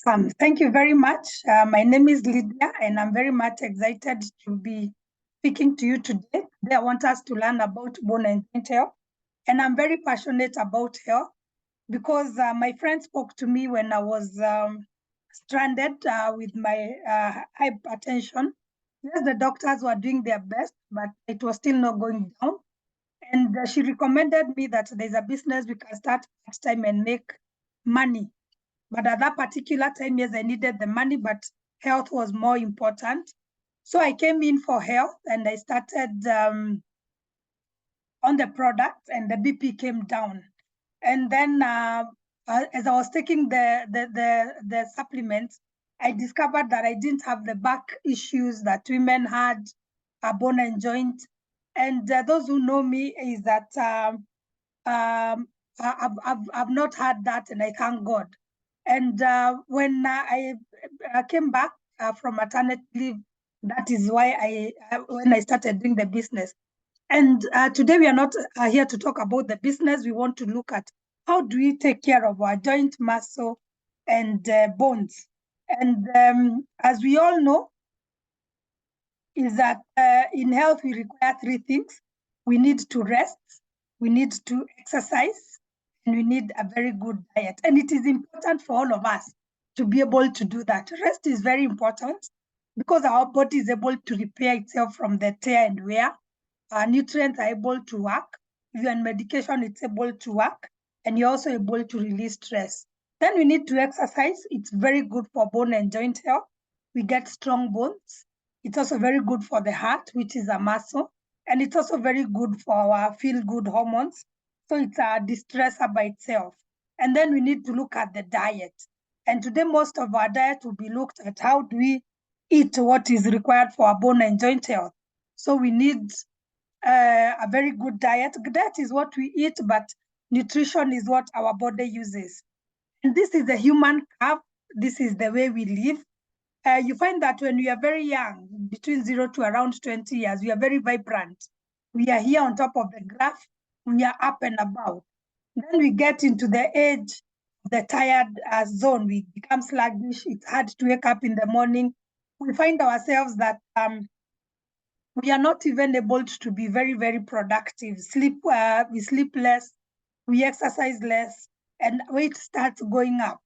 Awesome. Thank you very much. My name is Lydia, and I'm very much excited to be speaking to you today. Today, I want us to learn about bone and joint health, and I'm very passionate about health because my friend spoke to me when I was stranded with my hypertension. Yes, the doctors were doing their best, but it was still not going down. And she recommended me that there's a business we can start part time and make money. But at that particular time, yes, I needed the money, but health was more important. So I came in for health and I started on the product, and the BP came down. And then as I was taking the supplements, I discovered that I didn't have the back issues that women had, bone and joint. And those who know me is that I've not had that, and I thank God. And when I came back from maternity leave, that is why when I started doing the business. And today we are not here to talk about the business. We want to look at how do we take care of our joint muscle and bones. And as we all know, is that in health we require three things. We need to rest, we need to exercise, and we need a very good diet. And it is important for all of us to be able to do that. Rest is very important because our body is able to repair itself from the tear and wear. Our nutrients are able to work. If you're on medication, it's able to work, and you're also able to release stress. Then we need to exercise. It's very good for bone and joint health. We get strong bones. It's also very good for the heart, which is a muscle, and it's also very good for our feel-good hormones. So it's a distressor by itself. And then we need to look at the diet. And today, most of our diet will be looked at how do we eat what is required for our bone and joint health. So we need a very good diet. Diet is what we eat, but nutrition is what our body uses. And this is the human curve. This is the way we live. You find that when we are very young, between 0 to around 20 years, we are very vibrant. We are here on top of the graph. We are up and about. Then we get into the age, the tired zone. We become sluggish. It's hard to wake up in the morning. We find ourselves that we are not even able to be very, very productive. We sleep less, we exercise less, and weight starts going up.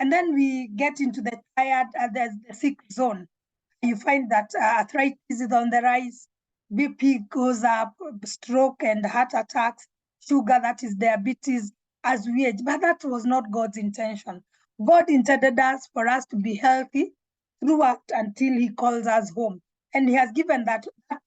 And then we get into the tired, the sick zone. You find that arthritis is on the rise, BP goes up, stroke and heart attacks, sugar, that is diabetes, as we age. But that was not God's intention. God intended us for us to be healthy throughout until he calls us home. And he has given that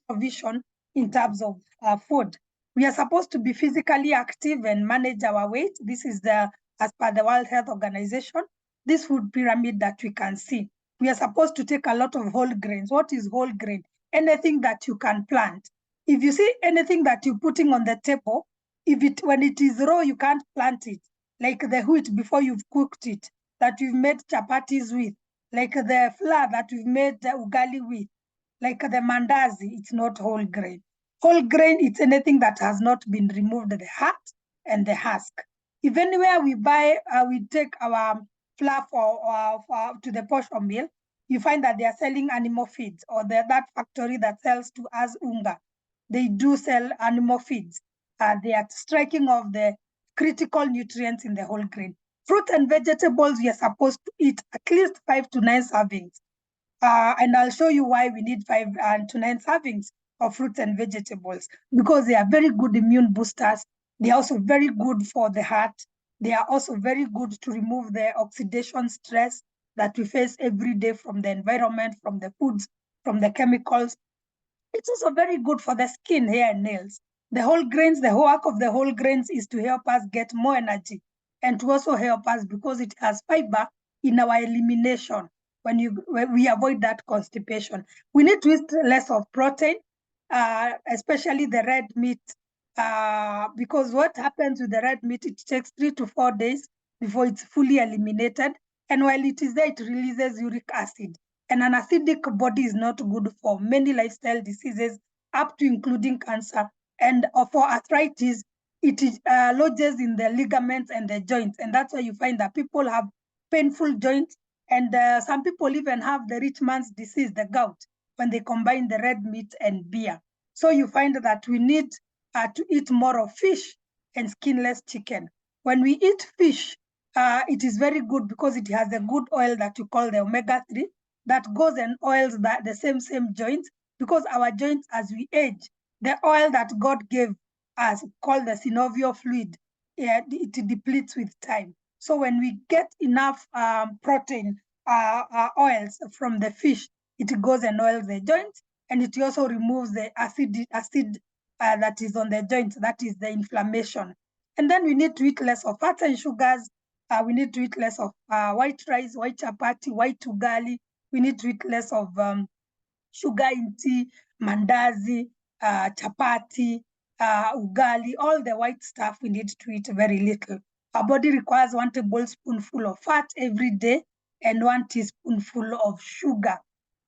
provision in terms of food. We are supposed to be physically active and manage our weight. This is as per the World Health Organization, this food pyramid that we can see. We are supposed to take a lot of whole grains. What is whole grain? Anything that you can plant. If you see anything that you're putting on the table, when it is raw, you can't plant it. Like the wheat before you've cooked it, that you've made chapatis with, like the flour that we've made ugali with, like the mandazi, it's not whole grain. Whole grain, it's anything that has not been removed, the heart and the husk. If anywhere we buy, we take our flour to the portion mill, you find that they are selling animal feeds, or that factory that sells to us unga. They do sell animal feeds. They are striking off the critical nutrients in the whole grain. Fruit and vegetables, we are supposed to eat at least 5 to 9 servings. And I'll show you why we need 5 to 9 servings of fruits and vegetables, because they are very good immune boosters. They are also very good for the heart. They are also very good to remove the oxidation stress that we face every day from the environment, from the foods, from the chemicals. It's also very good for the skin, hair, and nails. The whole grains, the work of the whole grains is to help us get more energy, and to also help us because it has fiber in our elimination. When we avoid that constipation, we need to eat less of protein, especially the red meat, because what happens with the red meat, it takes 3 to 4 days before it's fully eliminated. And while it is there, it releases uric acid. And an acidic body is not good for many lifestyle diseases, up to including cancer. And for arthritis, it lodges in the ligaments and the joints. And that's why you find that people have painful joints, And some people even have the rich man's disease, the gout, when they combine the red meat and beer. So you find that we need to eat more of fish and skinless chicken. When we eat fish, it is very good because it has a good oil that you call the omega-3 that goes and oils the same joints, because our joints, as we age, the oil that God gave us, called the synovial fluid, it depletes with time. So when we get enough protein oils from the fish, it goes and oils the joints, and it also removes the acid that is on the joints, that is the inflammation. And then we need to eat less of fats and sugars. We need to eat less of white rice, white chapati, white ugali. We need to eat less of sugar in tea, mandazi, chapati, ugali, all the white stuff we need to eat very little. Our body requires 1 tablespoonful of fat every day and 1 teaspoonful of sugar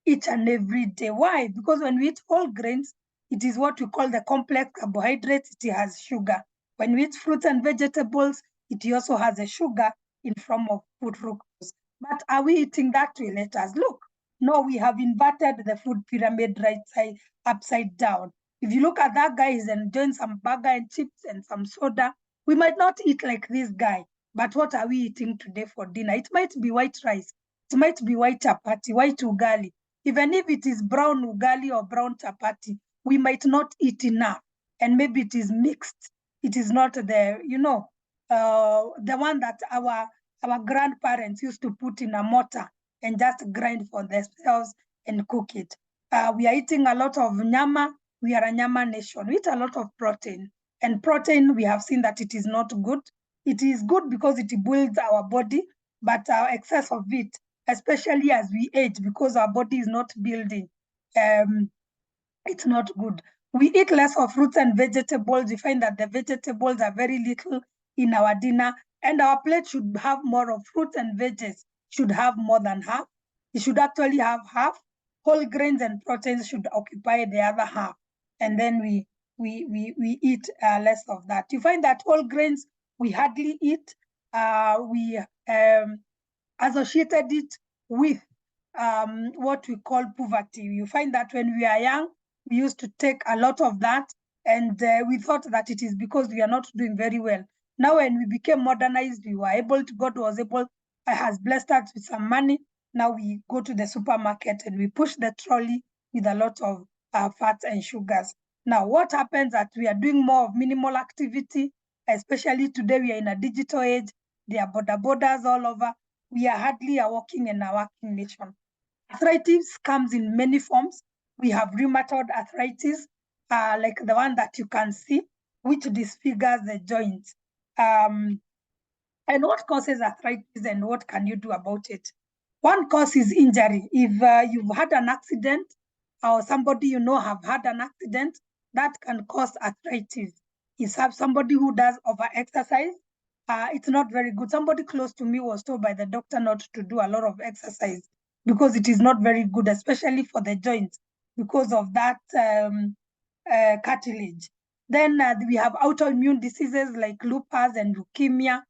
each and every day. Why? Because when we eat whole grains, it is what we call the complex carbohydrates. It has sugar. When we eat fruits and vegetables, it also has a sugar in form of food fructose. But are we eating that way? Let us look. No, we have inverted the food pyramid right side upside down. If you look at that guy, he's enjoying some burger and chips and some soda. We might not eat like this guy, but what are we eating today for dinner? It might be white rice. It might be white chapati, white ugali. Even if it is brown ugali or brown chapati, we might not eat enough. And maybe it is mixed. It is not the, the one that our grandparents used to put in a mortar and just grind for themselves and cook it. We are eating a lot of nyama. We are a nyama nation. We eat a lot of protein. And protein, we have seen that it is not good. It is good because it builds our body, but our excess of it, especially as we age, because our body is not building, it's not good. We eat less of fruits and vegetables. We find that the vegetables are very little in our dinner, and our plate should have more of fruits and veggies, should have more than half. It should actually have half. Whole grains and proteins should occupy the other half. And then we eat less of that. You find that whole grains we hardly eat. We associated it with what we call poverty. You find that when we are young, we used to take a lot of that, and we thought that it is because we are not doing very well. Now, when we became modernized, we were able to, God was able, has blessed us with some money. Now we go to the supermarket and we push the trolley with a lot of fats and sugars. Now, what happens that we are doing more of minimal activity, especially today we are in a digital age. There are borders all over. We are hardly a walking and a working nation. Arthritis comes in many forms. We have rheumatoid arthritis, like the one that you can see, which disfigures the joints. And what causes arthritis and what can you do about it? One cause is injury. If you've had an accident or somebody you know have had an accident, that can cause arthritis. If somebody who does over-exercise, it's not very good. Somebody close to me was told by the doctor not to do a lot of exercise because it is not very good, especially for the joints, because of that cartilage. Then we have autoimmune diseases like lupus and leukemia.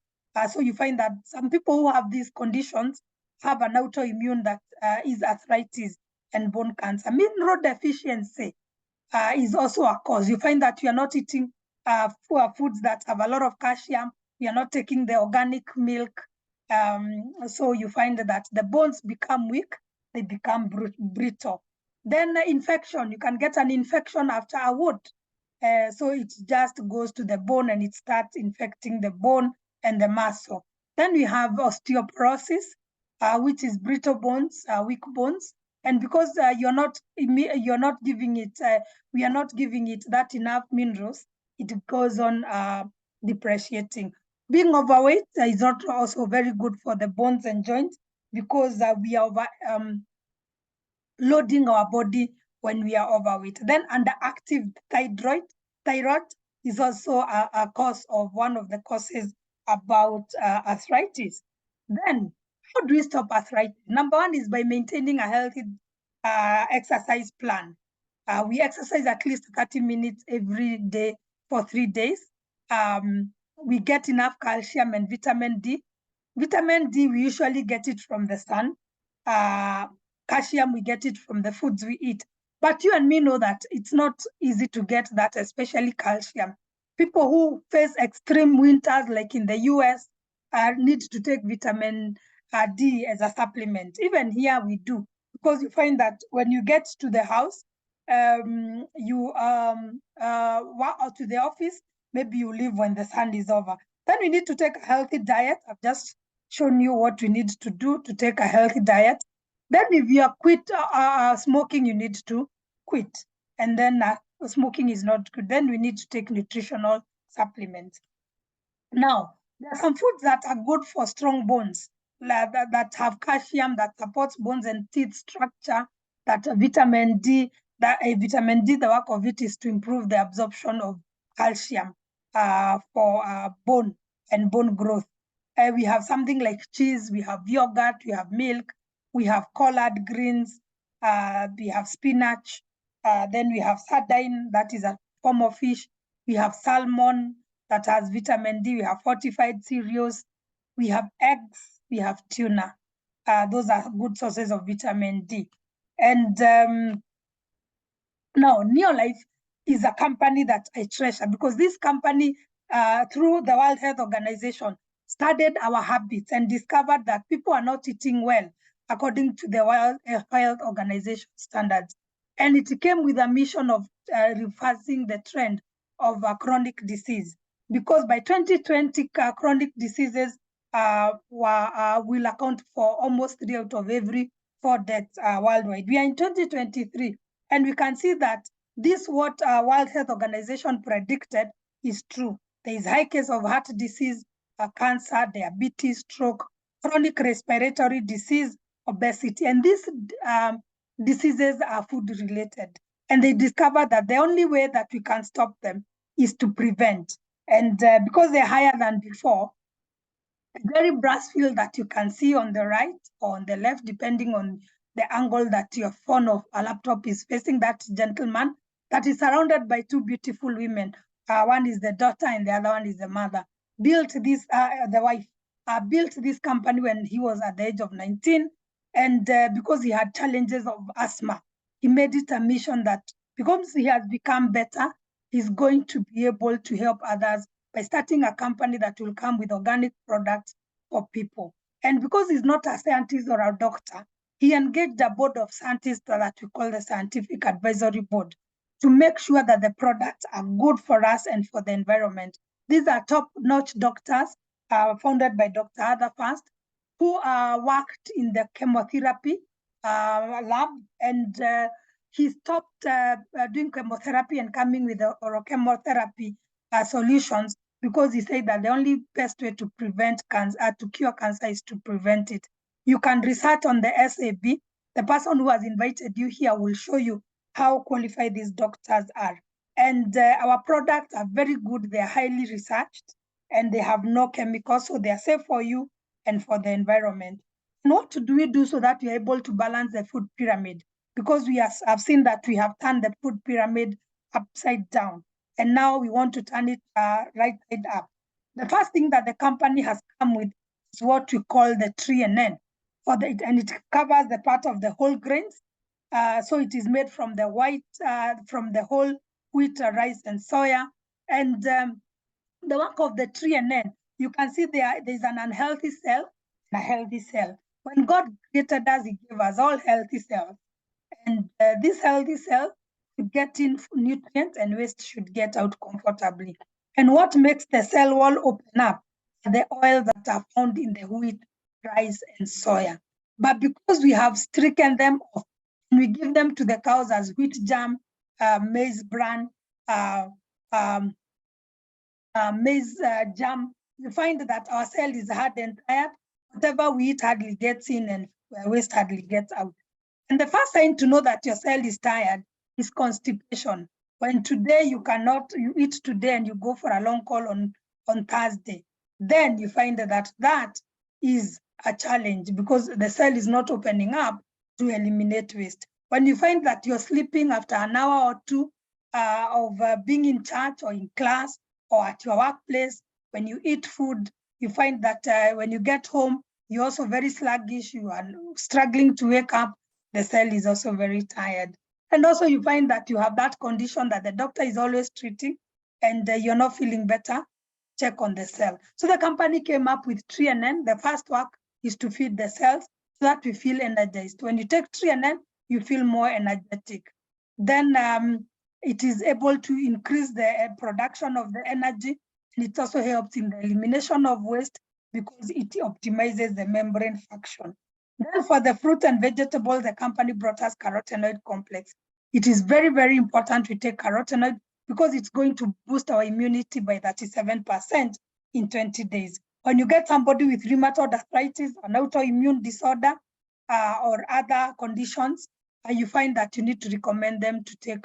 So you find that some people who have these conditions have an autoimmune that is arthritis and bone cancer. Mineral deficiency is also a cause. You find that you are not eating foods that have a lot of calcium. You are not taking the organic milk. So you find that the bones become weak. They become brittle. Then infection. You can get an infection after a wound. So it just goes to the bone and it starts infecting the bone and the muscle. Then we have osteoporosis, which is brittle bones, weak bones. And because you're not giving it, we are not giving it that enough minerals, it goes on depreciating. Being overweight is not also very good for the bones and joints because we are loading our body when we are overweight. Then underactive thyroid is also a cause of one of the causes about arthritis. Then how do we stop arthritis? Number one is by maintaining a healthy exercise plan. We exercise at least 30 minutes every day for 3 days. We get enough calcium and vitamin D. Vitamin D, we usually get it from the sun. Calcium, we get it from the foods we eat. But you and me know that it's not easy to get that, especially calcium. People who face extreme winters, like in the US, need to take vitamin D as a supplement. Even here we do, because you find that when you get to the house, you walk to the office, maybe you leave when the sun is over. Then we need to take a healthy diet. I've just shown you what we need to do to take a healthy diet. Then if you are quit smoking, you need to quit. And then smoking is not good. Then we need to take nutritional supplements. Now, there are some foods that are good for strong bones, that have calcium, that supports bones and teeth structure, that vitamin D, vitamin D, the work of it is to improve the absorption of calcium for bone and bone growth. We have something like cheese, we have yogurt, we have milk, we have collard greens, we have spinach, then we have sardine, that is a form of fish, we have salmon, that has vitamin D. We have fortified cereals. We have eggs. We have tuna. Those are good sources of vitamin D. And now, Neolife is a company that I treasure, because this company, through the World Health Organization, studied our habits and discovered that people are not eating well according to the World Health Organization standards. And it came with a mission of reversing the trend of chronic disease, because by 2020, chronic diseases will account for almost 3 out of every 4 deaths worldwide. We are in 2023, and we can see that this, what World Health Organization predicted, is true. There is high case of heart disease, cancer, diabetes, stroke, chronic respiratory disease, obesity, and these diseases are food related. And they discovered that the only way that we can stop them is to prevent. And because they're higher than before, the very brass field that you can see on the right or on the left, depending on the angle that your phone or a laptop is facing, that gentleman that is surrounded by 2 beautiful women. One is the daughter and the other one is the mother. Built this, the wife, built this company when he was at the age of 19. And because he had challenges of asthma, he made it a mission that because he has become better, he's going to be able to help others by starting a company that will come with organic products for people. And because he's not a scientist or a doctor, he engaged a board of scientists that we call the Scientific Advisory Board to make sure that the products are good for us and for the environment. These are top-notch doctors founded by Dr. Ada Fast, who worked in the chemotherapy lab, and he stopped doing chemotherapy and coming with the oral chemotherapy solutions, because he said that the only best way to prevent cancer, to cure cancer, is to prevent it. You can research on the SAB. The person who has invited you here will show you how qualified these doctors are. And our products are very good. They are highly researched and they have no chemicals, so they are safe for you and for the environment. And what do we do so that we are able to balance the food pyramid? Because we have seen that we have turned the food pyramid upside down, and now we want to turn it right side up. The first thing that the company has come with is what we call the 3NN, and it covers the part of the whole grains. So it is made from the from the whole wheat, rice, and soya. And the work of the 3NN, you can see there's an unhealthy cell and a healthy cell. When God created us, he gave us all healthy cells. And this healthy cell should get in nutrients and waste should get out comfortably. And what makes the cell wall open up are the oils that are found in the wheat, rice, and soya. But because we have stricken them off, and we give them to the cows as wheat germ, maize bran, maize germ, you find that our cell is hard and tired. Whatever we eat hardly gets in and waste hardly gets out. And the first sign to know that your cell is tired is constipation. When today you eat today and you go for a long call on Thursday, then you find that is a challenge because the cell is not opening up to eliminate waste. When you find that you're sleeping after an hour or two of being in church or in class or at your workplace, when you eat food You find that when you get home, you're also very sluggish, you are struggling to wake up, the cell is also very tired. And also you find that you have that condition that the doctor is always treating and you're not feeling better, check on the cell. So the company came up with TreeNN. The first work is to feed the cells so that we feel energized. When you take TreeNN, you feel more energetic. Then it is able to increase the production of the energy, and it also helps in the elimination of waste because it optimizes the membrane function. Then for the fruit and vegetables, the company brought us carotenoid complex. It is very, very important we take carotenoid because it's going to boost our immunity by 37% in 20 days. When you get somebody with rheumatoid arthritis, an autoimmune disorder, or other conditions, you find that you need to recommend them to take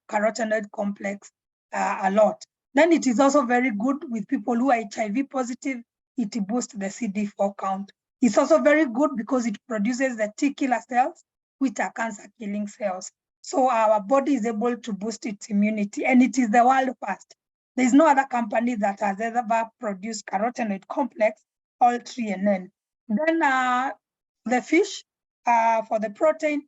carotenoid complex a lot. Then it is also very good with people who are HIV positive. It boosts the CD4 count. It's also very good because it produces the T killer cells, which are cancer-killing cells. So our body is able to boost its immunity, and it is the world first. There's no other company that has ever produced carotenoid complex, all TreeNN. Then the fish, for the protein,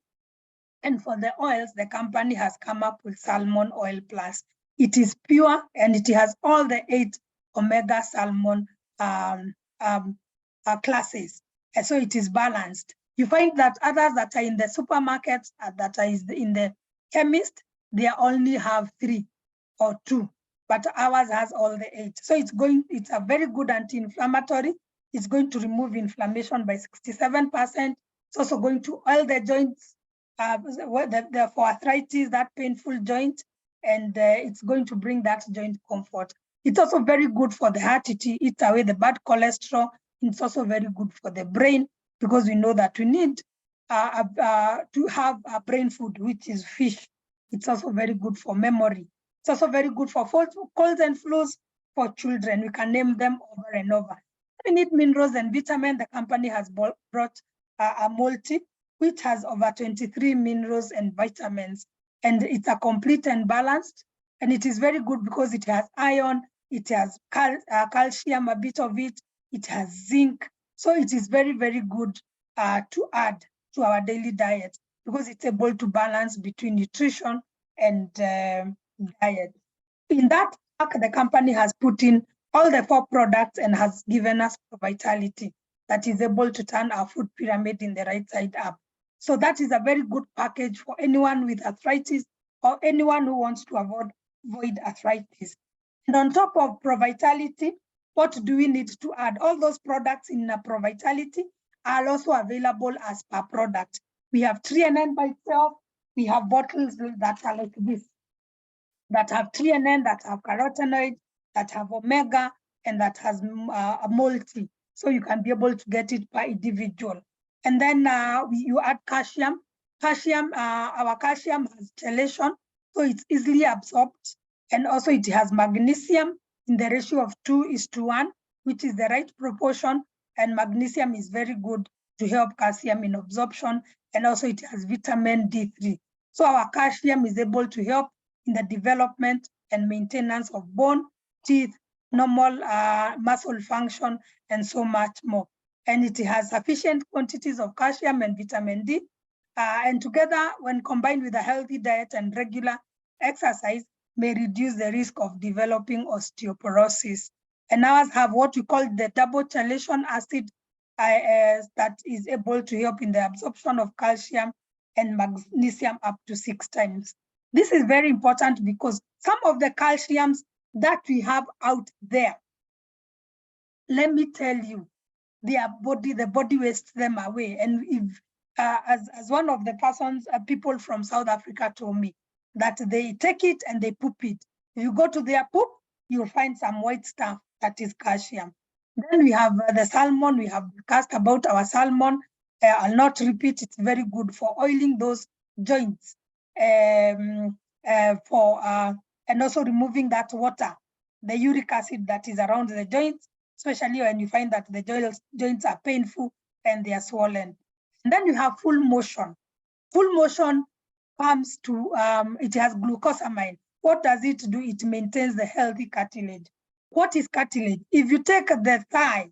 and for the oils, the company has come up with Salmon Oil Plus. It is pure and it has all the 8 omega salmon classes. And so it is balanced. You find that others that are in the supermarkets, that are in the chemist, they only have 3 or 2, but ours has all the 8. So it's a very good anti-inflammatory. It's going to remove inflammation by 67%. It's also going to oil the joints, for arthritis, that painful joint, and it's going to bring that joint comfort. It's also very good for the heart. It eats away the bad cholesterol. It's also very good for the brain because we know that we need to have a brain food, which is fish. It's also very good for memory. It's also very good for colds and flus for children. We can name them over and over. We need minerals and vitamins. The company has brought a multi, which has over 23 minerals and vitamins. And it's a complete and balanced. And it is very good because it has iron, it has calcium, a bit of it, it has zinc. So it is very, very good to add to our daily diet because it's able to balance between nutrition and diet. In that pack, the company has put in all the 4 products and has given us vitality that is able to turn our food pyramid in the right side up. So that is a very good package for anyone with arthritis or anyone who wants to avoid arthritis. And on top of ProVitality, what do we need to add? All those products in ProVitality are also available as per product. We have TreeNN by itself. We have bottles that are like this, that have TreeNN, that have carotenoid, that have omega, and that has a multi. So you can be able to get it per individual. And then you add calcium. Our calcium has chelation, so it's easily absorbed. And also it has magnesium in the ratio of 2:1, which is the right proportion. And magnesium is very good to help calcium in absorption. And also it has vitamin D3. So our calcium is able to help in the development and maintenance of bone, teeth, normal muscle function, and so much more. And it has sufficient quantities of calcium and vitamin D. And together, when combined with a healthy diet and regular exercise, may reduce the risk of developing osteoporosis. And ours have what we call the double chelation acid that is able to help in the absorption of calcium and magnesium up to 6 times. This is very important because some of the calciums that we have out there, let me tell you, the body wastes them away. And if, as one of the people from South Africa told me, that they take it and they poop it. If you go to their poop, you'll find some white stuff that is calcium. Then we have the salmon. We have discussed about our salmon. I'll not repeat. It's very good for oiling those joints, and also removing that water, the uric acid that is around the joints, especially when you find that the joints are painful and they are swollen. And then you have full motion. Full motion comes to, it has glucosamine. What does it do? It maintains the healthy cartilage. What is cartilage? If you take the thigh,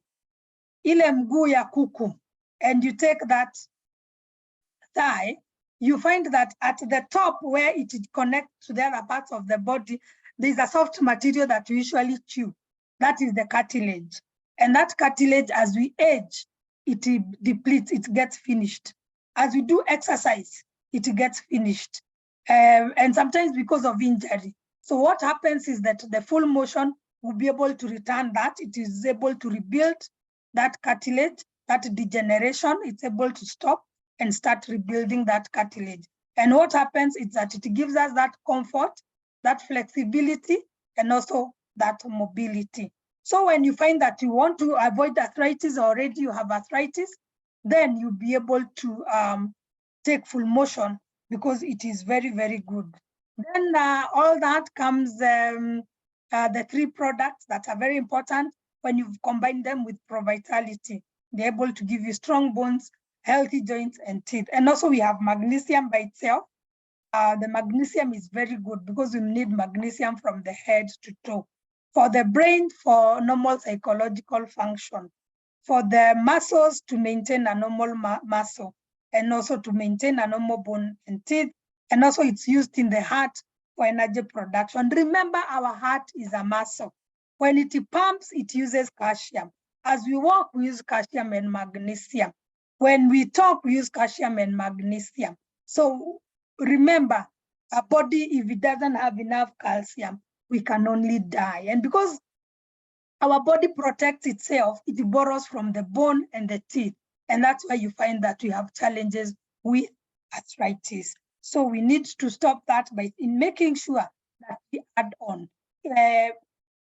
ile mguu ya kuku, and you take that thigh, you find that at the top where it connects to the other parts of the body, there's a soft material that we usually chew. That is the cartilage. And that cartilage, as we age, it depletes, it gets finished. As we do exercise, it gets finished. And sometimes because of injury. So what happens is that the full motion will be able to return that. It is able to rebuild that cartilage, that degeneration, it's able to stop and start rebuilding that cartilage. And what happens is that it gives us that comfort, that flexibility, and also that mobility. So when you find that you want to avoid arthritis, already you have arthritis, then you'll be able to take full motion because it is very, very good. Then all that comes the 3 products that are very important when you combine them with Pro Vitality. They're able to give you strong bones, healthy joints and teeth. And also we have magnesium by itself. The magnesium is very good because we need magnesium from the head to toe. For the brain, for normal psychological function. For the muscles, to maintain a normal muscle. And also to maintain a normal bone and teeth. And also it's used in the heart for energy production. Remember, our heart is a muscle. When it pumps, it uses calcium. As we walk, we use calcium and magnesium. When we talk, we use calcium and magnesium. So remember, a body, if it doesn't have enough calcium, we can only die. And because our body protects itself, it borrows from the bone and the teeth. And that's why you find that we have challenges with arthritis. So we need to stop that by making sure that we add on.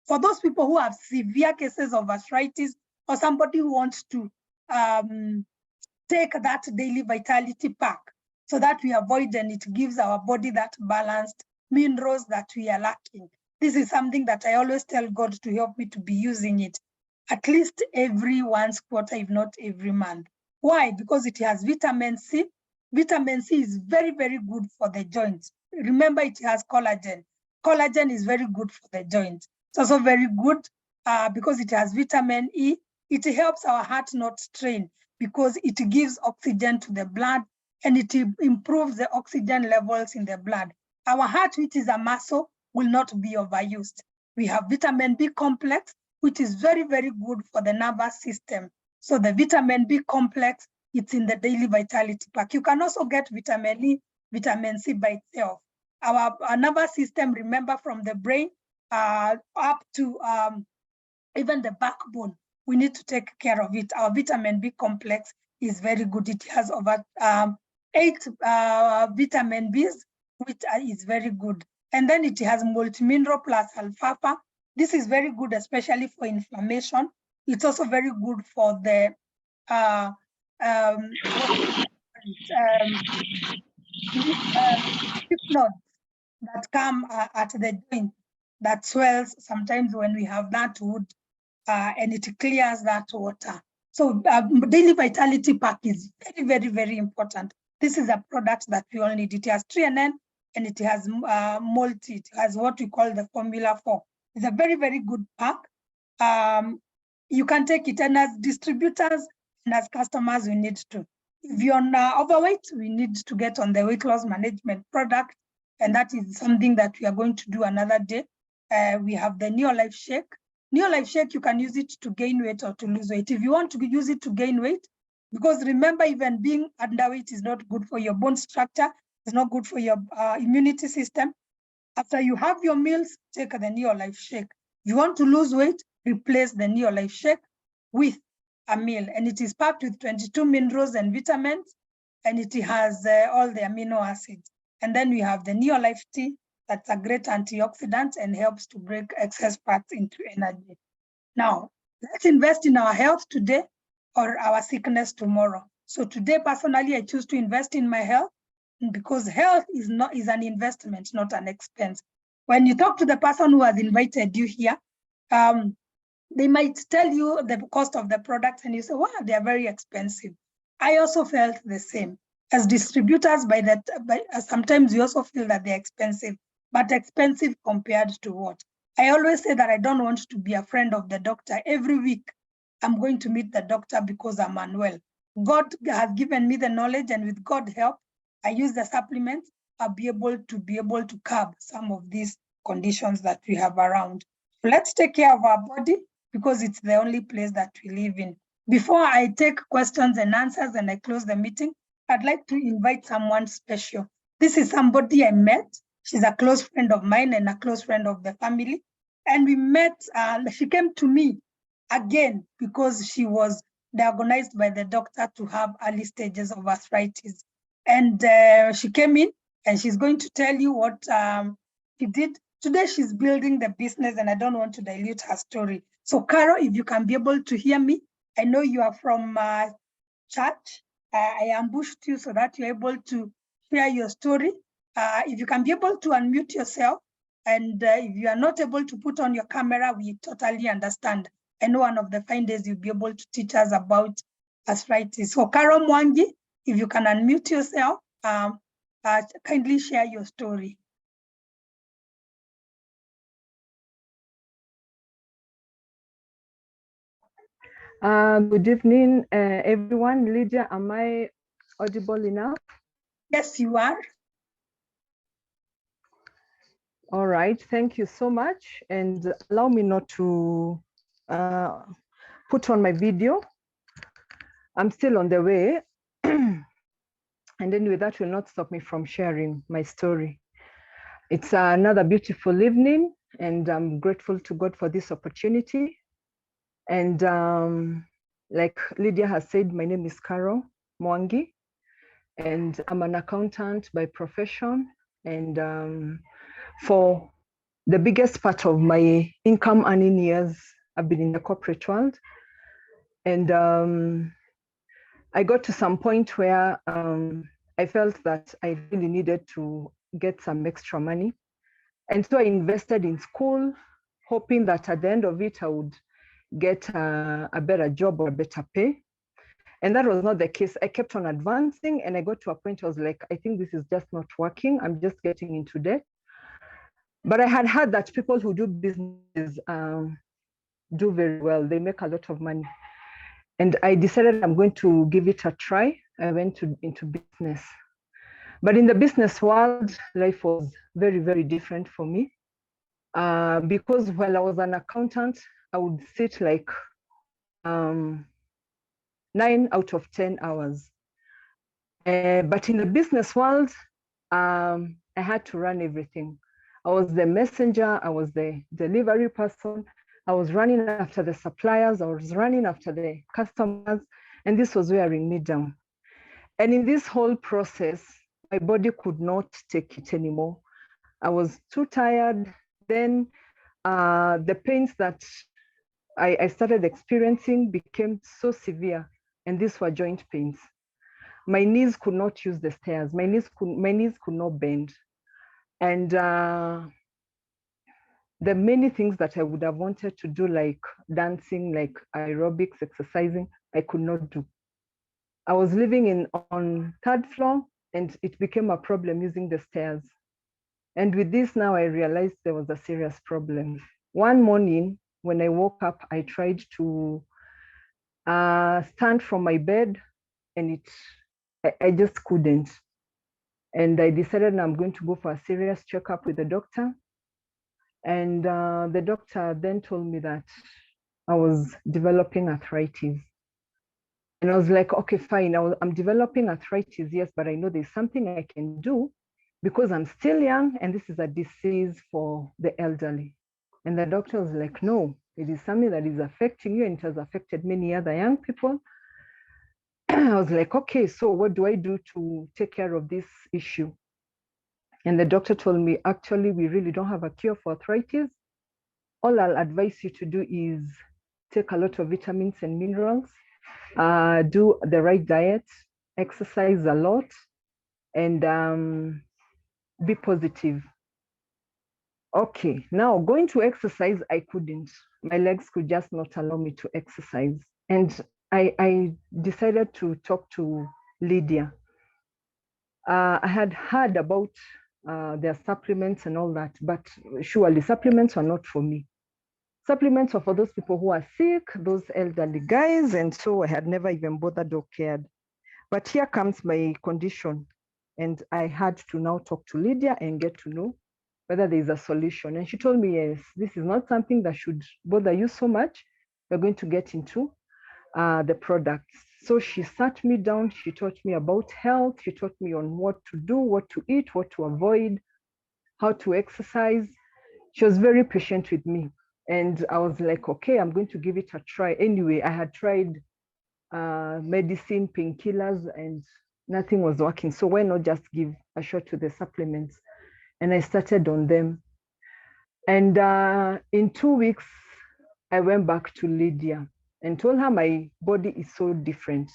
For those people who have severe cases of arthritis, or somebody who wants to take that daily vitality pack so that we avoid and it gives our body that balanced minerals that we are lacking. This is something that I always tell God to help me to be using it at least every once quarter, if not every month. Why? Because it has vitamin C. Vitamin C is very, very good for the joints. Remember, it has collagen. Collagen is very good for the joints. It's also very good because it has vitamin E. It helps our heart not strain because it gives oxygen to the blood and it improves the oxygen levels in the blood. Our heart, which is a muscle, will not be overused. We have vitamin B complex, which is very, very good for the nervous system. So the vitamin B complex, it's in the daily vitality pack. You can also get vitamin E, vitamin C by itself. Our nervous system, remember, from the brain up to even the backbone, we need to take care of it. Our vitamin B complex is very good. It has over 8 vitamin Bs, which is very good. And then it has multi-mineral plus alfalfa. This is very good, especially for inflammation. It's also very good for the lymph nodes that come at the joint that swells sometimes when we have that wood and it clears that water. So daily vitality pack is very, very, very important. This is a product that we all need. It has threonine and it has multi. It has what we call the formula 4. It's a very, very good pack. You can take it, and as distributors and as customers, we need to. If you're overweight, we need to get on the weight loss management product, and that is something that we are going to do another day. We have the Neolife Shake. Neolife Shake, you can use it to gain weight or to lose weight. If you want to use it to gain weight, because remember, even being underweight is not good for your bone structure, it's not good for your immunity system. After you have your meals, take the Neolife Shake. If you want to lose weight, replace the Neolife Shake with a meal. And it is packed with 22 minerals and vitamins, and it has all the amino acids. And then we have the Neolife Tea, that's a great antioxidant and helps to break excess fats into energy. Now, let's invest in our health today or our sickness tomorrow. So today, personally, I choose to invest in my health because health is an investment, not an expense. When you talk to the person who has invited you here, they might tell you the cost of the products and you say, wow, they are very expensive. I also felt the same. As distributors, sometimes we also feel that they're expensive, but expensive compared to what? I always say that I don't want to be a friend of the doctor. Every week, I'm going to meet the doctor because I'm unwell. God has given me the knowledge, and with God's help, I use the supplements. I'll be able to curb some of these conditions that we have around. So let's take care of our body because it's the only place that we live in. Before I take questions and answers and I close the meeting, I'd like to invite someone special. This is somebody I met. She's a close friend of mine and a close friend of the family. And we met, she came to me again because she was diagnosed by the doctor to have early stages of arthritis. And she came in and she's going to tell you what she did. Today she's building the business and I don't want to dilute her story. So Carol, if you can be able to hear me, I know you are from church. I ambushed you so that you're able to share your story. If you can be able to unmute yourself, and if you are not able to put on your camera, we totally understand. I know one of the fine days you'll be able to teach us about arthritis. So Carol Mwangi, if you can unmute yourself, kindly share your story. Good evening, everyone. Lydia, am I audible enough? Yes, you are. All right, thank you so much. And allow me not to put on my video. I'm still on the way. And anyway, that will not stop me from sharing my story. It's another beautiful evening, and I'm grateful to God for this opportunity. And like Lydia has said, my name is Carol Mwangi, and I'm an accountant by profession. And for the biggest part of my income earning years, I've been in the corporate world. And I got to some point where I felt that I really needed to get some extra money. And so I invested in school, hoping that at the end of it, I would get a better job or a better pay. And that was not the case. I kept on advancing and I got to a point I was like, I think this is just not working. I'm just getting into debt. But I had heard that people who do business do very well. They make a lot of money. And I decided I'm going to give it a try. I went into business. But in the business world, life was very, very different for me. Because while I was an accountant, I would sit like 9 out of 10 hours. But in the business world, I had to run everything. I was the messenger, I was the delivery person, I was running after the suppliers, I was running after the customers, and this was wearing me down. And in this whole process, my body could not take it anymore. I was too tired. Then the pains that I started experiencing became so severe, and these were joint pains. My knees could not use the stairs. My knees could not bend. And the many things that I would have wanted to do, like dancing, like aerobics, exercising, I could not do. I was living on 3rd floor, and it became a problem using the stairs. And with this now, I realized there was a serious problem. One morning, when I woke up, I tried to stand from my bed, and I just couldn't. And I decided I'm going to go for a serious checkup with the doctor. And the doctor then told me that I was developing arthritis. And I was like, okay, fine. I'm developing arthritis, yes, but I know there's something I can do because I'm still young and this is a disease for the elderly. And the doctor was like, no, it is something that is affecting you and it has affected many other young people. I was like, okay, so what do I do to take care of this issue? And the doctor told me, actually, we really don't have a cure for arthritis. All I'll advise you to do is take a lot of vitamins and minerals, do the right diet, exercise a lot, and be positive. Okay, now going to exercise, I couldn't. My legs could just not allow me to exercise. And I decided to talk to Lydia. I had heard about their supplements and all that. But surely supplements are not for me. Supplements are for those people who are sick, those elderly guys. And so I had never even bothered or cared. But here comes my condition. And I had to now talk to Lydia and get to know whether there is a solution. And she told me, yes, this is not something that should bother you so much. We're going to get into the products. So she sat me down, she taught me about health, she taught me on what to do, what to eat, what to avoid, how to exercise. She was very patient with me. And I was like, okay, I'm going to give it a try. Anyway, I had tried medicine, painkillers, and nothing was working. So why not just give a shot to the supplements? And I started on them. And in 2 weeks, I went back to Lydia and told her my body is so different.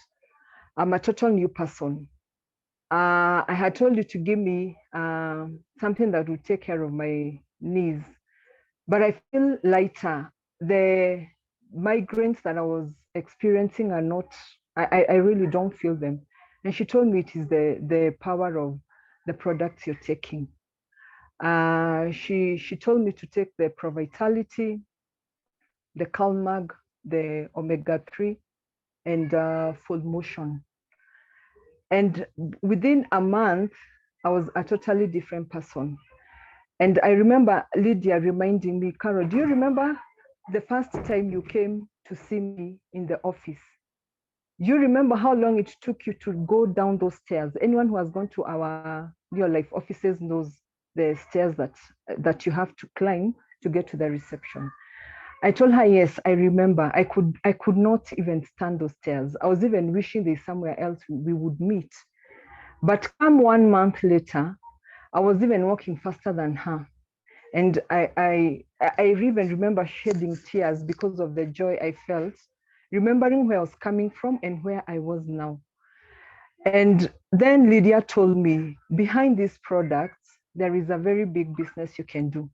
I'm a total new person. I had told you to give me something that would take care of my knees, but I feel lighter. The migraines that I was experiencing are not, I really don't feel them. And she told me it is the power of the products you're taking. She told me to take the Pro Vitality, the CalMag, the omega-3, and full motion. And within a month, I was a totally different person. And I remember Lydia reminding me, Carol, do you remember the first time you came to see me in the office? Do you remember how long it took you to go down those stairs? Anyone who has gone to our Your Life offices knows the stairs that you have to climb to get to the reception. I told her, yes, I remember. I could not even stand those stairs. I was even wishing there's somewhere else we would meet. But come 1 month later, I was even walking faster than her. And I even remember shedding tears because of the joy I felt, remembering where I was coming from and where I was now. And then Lydia told me, behind these products, there is a very big business you can do.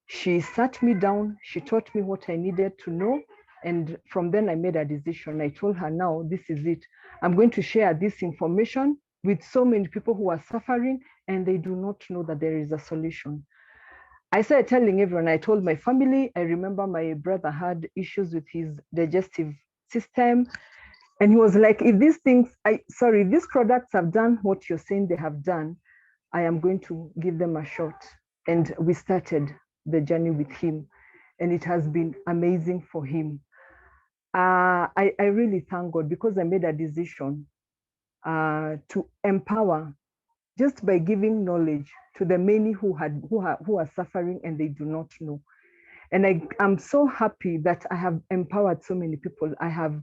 She sat me down, she taught me what I needed to know. And from then I made a decision. I told her, now this is it. I'm going to share this information with so many people who are suffering and they do not know that there is a solution. I started telling everyone. I told my family. I remember my brother had issues with his digestive system. And he was like, if these these products have done what you're saying they have done, I am going to give them a shot. And we started the journey with him. And it has been amazing for him. I really thank God because I made a decision to empower just by giving knowledge to the many who are suffering and they do not know. And I'm so happy that I have empowered so many people. I have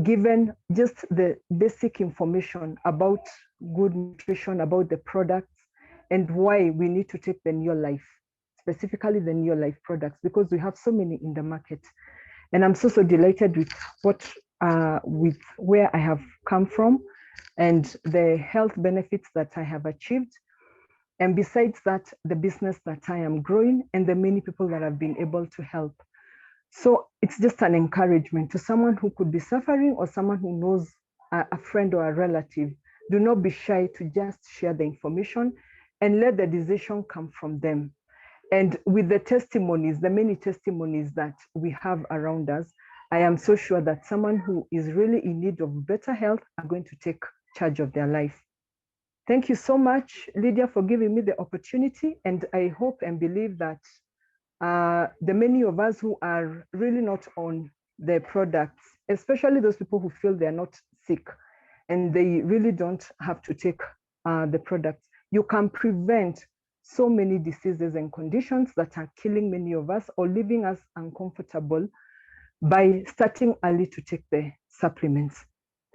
given just the basic information about good nutrition, about the products, and why we need to take the New Life, specifically the New Life products, because we have so many in the market. And I'm so delighted with with where I have come from and the health benefits that I have achieved. And besides that, the business that I am growing and the many people that I've been able to help. So it's just an encouragement to someone who could be suffering or someone who knows a friend or a relative. Do not be shy to just share the information and let the decision come from them. And with the testimonies, the many testimonies that we have around us, I am so sure that someone who is really in need of better health are going to take charge of their life. Thank you so much, Lydia, for giving me the opportunity. And I hope and believe that the many of us who are really not on the products, especially those people who feel they're not sick and they really don't have to take the products, you can prevent so many diseases and conditions that are killing many of us or leaving us uncomfortable by starting early to take the supplements.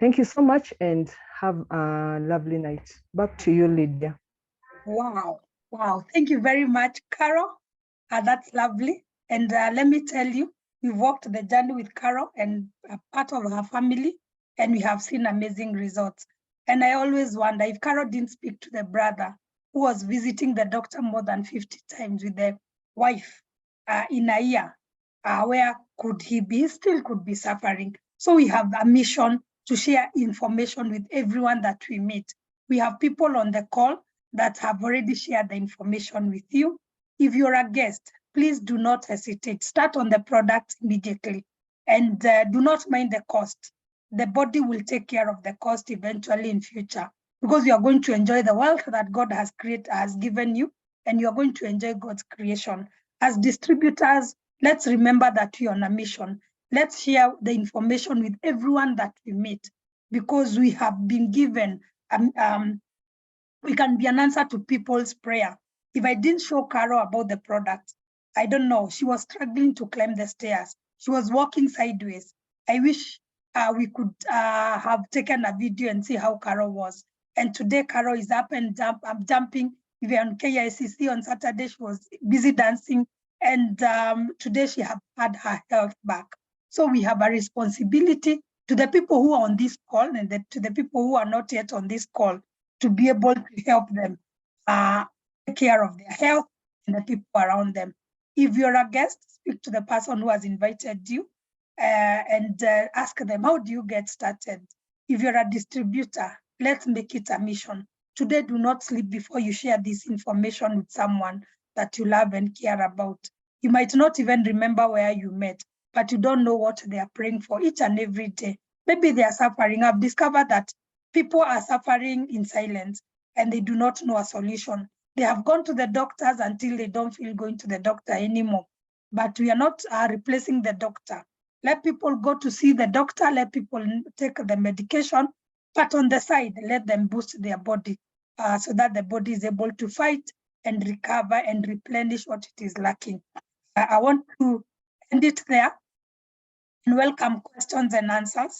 Thank you so much and have a lovely night. Back to you, Lydia. Wow. Wow. Thank you very much, Carol. That's lovely. And let me tell you, we've walked the journey with Carol and a part of her family, and we have seen amazing results. And I always wonder if Carol didn't speak to the brother who was visiting the doctor more than 50 times with the wife in a year, where could he be? Still could be suffering. So we have a mission to share information with everyone that we meet. We have people on the call that have already shared the information with you. If you're a guest, please do not hesitate. Start on the product immediately and do not mind the cost. The body will take care of the cost eventually in future, because you are going to enjoy the wealth that God has given you, and you are going to enjoy God's creation. As distributors, let's remember that we are on a mission. Let's share the information with everyone that we meet, because we have been given, we can be an answer to people's prayer. If I didn't show Carol about the product, I don't know, she was struggling to climb the stairs. She was walking sideways. I wish we could have taken a video and see how Carol was. And today Carol is up and jumping. Even on KICC on Saturday, she was busy dancing. And today she had her health back. So we have a responsibility to the people who are on this call and to the people who are not yet on this call, to be able to help them take care of their health and the people around them. If you're a guest, speak to the person who has invited you and ask them, how do you get started? If you're a distributor, let's make it a mission. Today, do not sleep before you share this information with someone that you love and care about. You might not even remember where you met, but you don't know what they are praying for each and every day. Maybe they are suffering. I've discovered that people are suffering in silence and they do not know a solution. They have gone to the doctors until they don't feel going to the doctor anymore. But we are not replacing the doctor. Let people go to see the doctor, let people take the medication, but on the side, let them boost their body so that the body is able to fight and recover and replenish what it is lacking. I want to end it there and welcome questions and answers.